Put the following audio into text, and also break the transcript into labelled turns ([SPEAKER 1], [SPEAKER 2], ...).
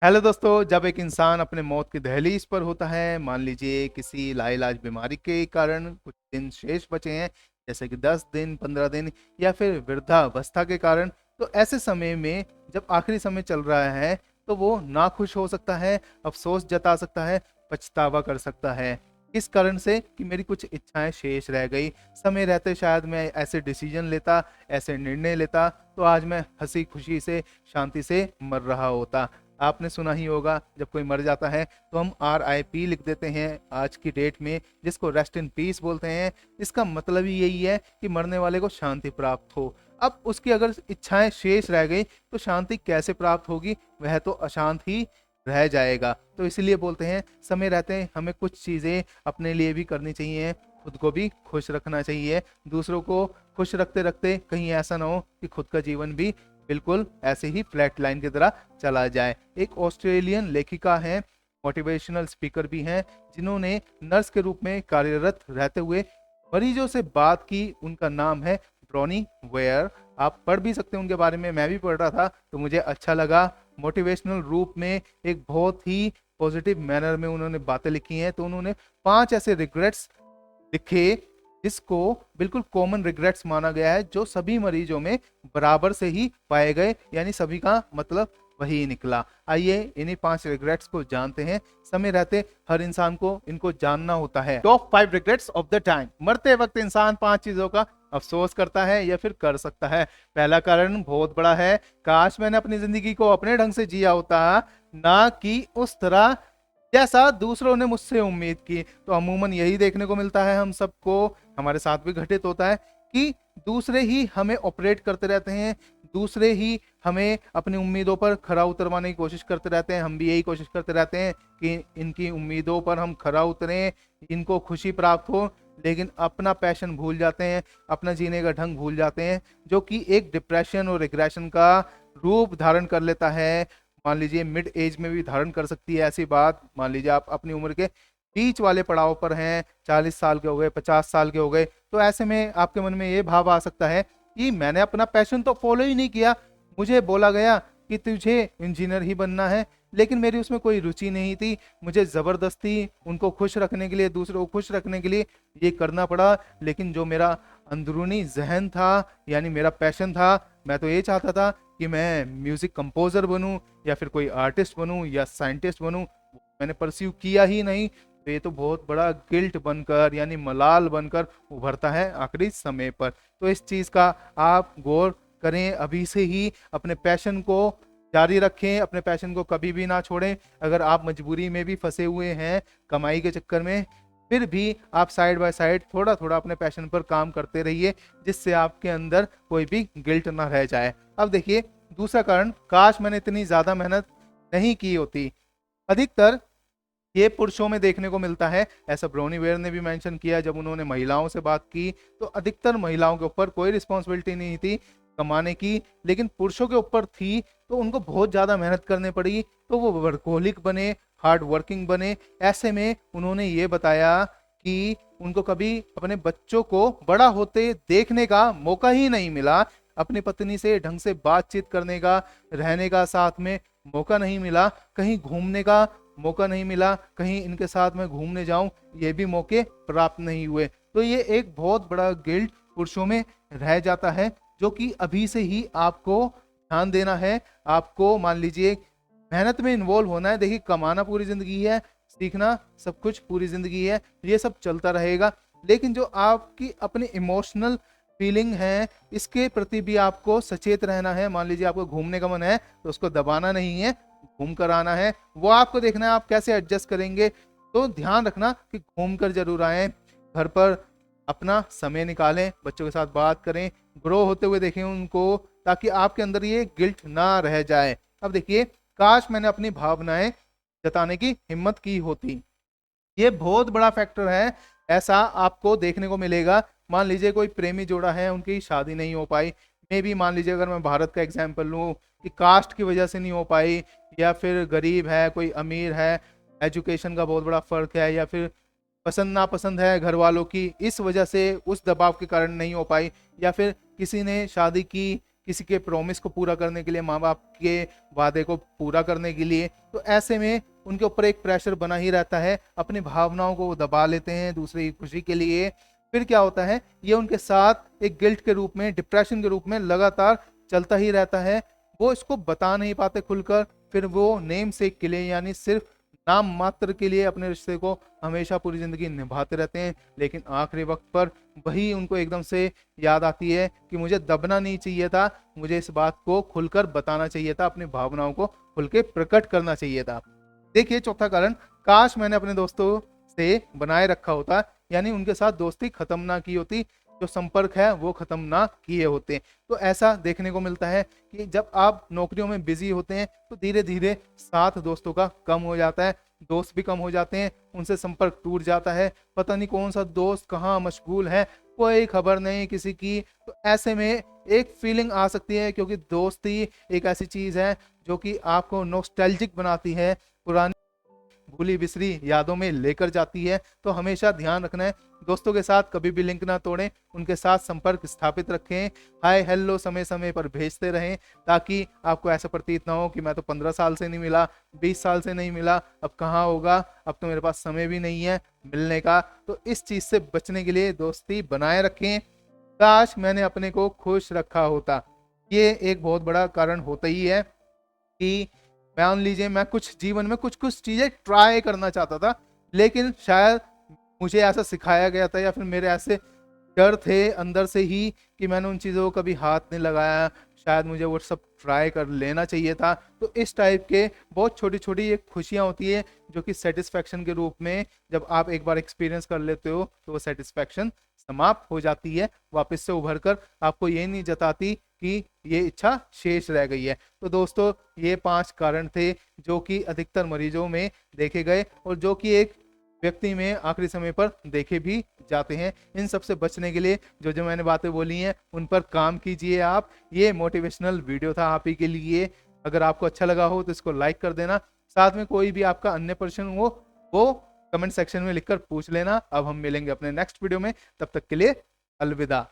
[SPEAKER 1] Hello दोस्तों, जब एक इंसान अपने मौत की दहलीज पर होता है, मान लीजिए किसी लाइलाज बीमारी के कारण कुछ दिन शेष बचे हैं, जैसे कि 10 दिन, 15 दिन या फिर वृद्धावस्था के कारण, तो ऐसे समय में जब आखिरी समय चल रहा है, तो वो नाखुश हो सकता है, अफ़सोस जता सकता है, पछतावा कर सकता है। इस कारण से कि मेरी कुछ इच्छाएँ शेष रह गई, समय रहते शायद मैं ऐसे डिसीज़न लेता, ऐसे निर्णय लेता, तो आज मैं हँसी-खुशी से, शांति से मर रहा होता। आपने सुना ही होगा, जब कोई मर जाता है तो हम आरआईपी लिख देते हैं आज की डेट में, जिसको रेस्ट इन पीस बोलते हैं। इसका मतलब ही यही है कि मरने वाले को शांति प्राप्त हो। अब उसकी अगर इच्छाएं शेष रह गई तो शांति कैसे प्राप्त होगी? वह तो अशांत ही रह जाएगा। तो इसलिए बोलते हैं समय रहते हमें कुछ चीज़ें अपने लिए भी करनी चाहिए, खुद को भी खुश रखना चाहिए। दूसरों को खुश रखते रखते कहीं ऐसा ना हो कि खुद का जीवन भी बिल्कुल ऐसे ही फ्लैट लाइन की तरह चला जाए। एक ऑस्ट्रेलियन लेखिका हैं, मोटिवेशनल स्पीकर भी हैं, जिन्होंने नर्स के रूप में कार्यरत रहते हुए मरीजों से बात की। उनका नाम है ब्रोनी वेयर। आप पढ़ भी सकते हैं उनके बारे में, मैं भी पढ़ रहा था तो मुझे अच्छा लगा। मोटिवेशनल रूप में एक बहुत ही पॉजिटिव मैनर में उन्होंने बातें लिखी हैं। तो उन्होंने 5 ऐसे रिग्रेट्स लिखे जिसको बिल्कुल कॉमन रिग्रेट्स माना गया है, जो सभी मरीजों में बराबर से ही पाए गए, यानी सभी का मतलब वही निकला। आइए इन्हीं 5 रिग्रेट्स को जानते हैं। समय रहते हर इंसान को इनको जानना होता है। Top 5 regrets of the time. मरते वक्त इंसान 5 चीजों का अफसोस करता है या फिर कर सकता है। पहला कारण बहुत बड़ा है, काश मैंने अपनी जिंदगी को अपने ढंग से जिया होता, ना कि उस तरह जैसा दूसरों ने मुझसे उम्मीद की। तो अमूमन यही देखने को मिलता है, हम सबको, हमारे साथ भी घटित होता है कि दूसरे ही हमें ऑपरेट करते रहते हैं, दूसरे ही हमें अपनी उम्मीदों पर खरा उतरवाने की कोशिश करते रहते हैं। हम भी यही कोशिश करते रहते हैं कि इनकी उम्मीदों पर हम खरा उतरें, इनको खुशी प्राप्त हो, लेकिन अपना पैशन भूल जाते हैं, अपना जीने का ढंग भूल जाते हैं, जो कि एक डिप्रेशन और रिग्रेशन का रूप धारण कर लेता है। मान लीजिए मिड एज में भी धारण कर सकती है ऐसी बात। मान लीजिए आप अपनी उम्र के बीच वाले पड़ाव पर हैं, 40 साल के हो गए, 50 साल के हो गए, तो ऐसे में आपके मन में ये भाव आ सकता है कि मैंने अपना पैशन तो फॉलो ही नहीं किया। मुझे बोला गया कि तुझे इंजीनियर ही बनना है, लेकिन मेरी उसमें कोई रुचि नहीं थी। मुझे ज़बरदस्ती उनको खुश रखने के लिए, दूसरों को खुश रखने के लिए ये करना पड़ा। लेकिन जो मेरा अंदरूनी जहन था, यानी मेरा पैशन था, मैं तो ये चाहता था कि मैं म्यूज़िक कंपोज़र बनूं या फिर कोई आर्टिस्ट बनूं या साइंटिस्ट बनूं। मैंने परस्यू किया ही नहीं। तो ये तो बहुत बड़ा गिल्ट बनकर, यानी मलाल बनकर उभरता है आखिरी समय पर। तो इस चीज़ का आप गौर करें, अभी से ही अपने पैशन को जारी रखें, अपने पैशन को कभी भी ना छोड़ें। अगर आप मजबूरी में भी फंसे हुए हैं कमाई के चक्कर में, फिर भी आप साइड बाय साइड थोड़ा थोड़ा अपने पैशन पर काम करते रहिए, जिससे आपके अंदर कोई भी गिल्ट ना रह जाए। अब देखिए दूसरा कारण, काश मैंने इतनी ज़्यादा मेहनत नहीं की होती। अधिकतर ये पुरुषों में देखने को मिलता है। ऐसा ब्रोनी वेयर ने भी मेंशन किया जब उन्होंने महिलाओं से बात की, तो अधिकतर महिलाओं के ऊपर कोई रिस्पॉन्सिबिलिटी नहीं थी कमाने की, लेकिन पुरुषों के ऊपर थी। तो उनको बहुत ज़्यादा मेहनत करनी पड़ी, तो वो वर्कोहलिक बने, हार्ड वर्किंग बने। ऐसे में उन्होंने ये बताया कि उनको कभी अपने बच्चों को बड़ा होते देखने का मौका ही नहीं मिला, अपनी पत्नी से ढंग से बातचीत करने का, रहने का साथ में मौका नहीं मिला, कहीं घूमने का मौका नहीं मिला, कहीं इनके साथ में घूमने जाऊं, ये भी मौके प्राप्त नहीं हुए। तो ये एक बहुत बड़ा गिल्ट पुरुषों में रह जाता है, जो कि अभी से ही आपको ध्यान देना है। आपको मान लीजिए मेहनत में इन्वॉल्व होना है। देखिए कमाना पूरी जिंदगी है, सीखना सब कुछ पूरी जिंदगी है, ये सब चलता रहेगा। लेकिन जो आपकी अपनी इमोशनल फीलिंग है, इसके प्रति भी आपको सचेत रहना है। मान लीजिए आपको घूमने का मन है, तो उसको दबाना नहीं है, घूम कर आना है। वो आपको देखना है आप कैसे एडजस्ट करेंगे। तो ध्यान रखना कि घूम कर जरूर आए, घर पर अपना समय निकालें, बच्चों के साथ बात करें, ग्रो होते हुए देखें उनको, ताकि आपके अंदर ये गिल्ट ना रह जाए। अब देखिए, काश मैंने अपनी भावनाएं जताने की हिम्मत की होती, ये बहुत बड़ा फैक्टर है। ऐसा आपको देखने को मिलेगा। मान लीजिए कोई प्रेमी जोड़ा है, उनकी शादी नहीं हो पाई, मे भी मान लीजिए अगर मैं भारत का एग्जांपल लूँ कि कास्ट की वजह से नहीं हो पाई, या फिर गरीब है, कोई अमीर है, एजुकेशन का बहुत बड़ा फर्क है, या फिर पसंद नापसंद है घर वालों की, इस वजह से उस दबाव के कारण नहीं हो पाई, या फिर किसी ने शादी की, किसी के प्रॉमिस को पूरा करने के लिए, माँ बाप के वादे को पूरा करने के लिए। तो ऐसे में उनके ऊपर एक प्रेशर बना ही रहता है, अपनी भावनाओं को वो दबा लेते हैं दूसरे की खुशी के लिए। फिर क्या होता है, ये उनके साथ एक गिल्ट के रूप में, डिप्रेशन के रूप में लगातार चलता ही रहता है। वो इसको बता नहीं पाते खुलकर, फिर वो नेम सेक के लिए, यानी सिर्फ नाम मात्र के लिए अपने रिश्ते को हमेशा पूरी जिंदगी निभाते रहते हैं। लेकिन आखिरी वक्त पर वही उनको एकदम से याद आती है कि मुझे दबना नहीं चाहिए था, मुझे इस बात को खुलकर बताना चाहिए था, अपनी भावनाओं को खुल के प्रकट करना चाहिए था। देखिए चौथा कारण, काश मैंने अपने दोस्तों से बनाए रखा होता, यानी उनके साथ दोस्ती खत्म ना की होती, जो संपर्क है वो खत्म ना किए होते। तो ऐसा देखने को मिलता है कि जब आप नौकरियों में बिजी होते हैं तो धीरे धीरे साथ दोस्तों का कम हो जाता है, दोस्त भी कम हो जाते हैं, उनसे संपर्क टूट जाता है। पता नहीं कौन सा दोस्त कहाँ मशगूल है, कोई खबर नहीं किसी की। तो ऐसे में एक फीलिंग आ सकती है, क्योंकि दोस्ती एक ऐसी चीज है जो कि आपको नॉस्टैल्जिक बनाती है, पुरानी भूली बिसरी यादों में लेकर जाती है। तो हमेशा ध्यान रखना है, दोस्तों के साथ कभी भी लिंक ना तोड़ें, उनके साथ संपर्क स्थापित रखें, हाय हेलो समय समय पर भेजते रहें, ताकि आपको ऐसा प्रतीत ना हो कि मैं तो 15 साल से नहीं मिला, 20 साल से नहीं मिला, अब कहाँ होगा, अब तो मेरे पास समय भी नहीं है मिलने का। तो इस चीज से बचने के लिए दोस्ती बनाए रखें। काश मैंने अपने को खुश रखा होता, ये एक बहुत बड़ा कारण होता ही है कि मान लीजिए मैं कुछ जीवन में कुछ कुछ चीजें ट्राई करना चाहता था, लेकिन शायद मुझे ऐसा सिखाया गया था, या फिर मेरे ऐसे डर थे अंदर से ही कि मैंने उन चीज़ों को कभी हाथ नहीं लगाया, शायद मुझे वो सब ट्राई कर लेना चाहिए था। तो इस टाइप के बहुत छोटी छोटी एक खुशियाँ होती है, जो कि सेटिस्फैक्शन के रूप में जब आप एक बार एक्सपीरियंस कर लेते हो तो वो सेटिस्फैक्शन समाप्त हो जाती है, वापस से उभर कर आपको ये नहीं जताती कि ये इच्छा शेष रह गई है। तो दोस्तों ये 5 कारण थे जो कि अधिकतर मरीजों में देखे गए, और जो कि एक व्यक्ति में आखिरी समय पर देखे भी जाते हैं। इन सब से बचने के लिए जो जो मैंने बातें बोली हैं उन पर काम कीजिए आप। ये मोटिवेशनल वीडियो था आप ही के लिए। अगर आपको अच्छा लगा हो तो इसको लाइक कर देना, साथ में कोई भी आपका अन्य प्रश्न हो वो कमेंट सेक्शन में लिखकर पूछ लेना। अब हम मिलेंगे अपने नेक्स्ट वीडियो में, तब तक के लिए अलविदा।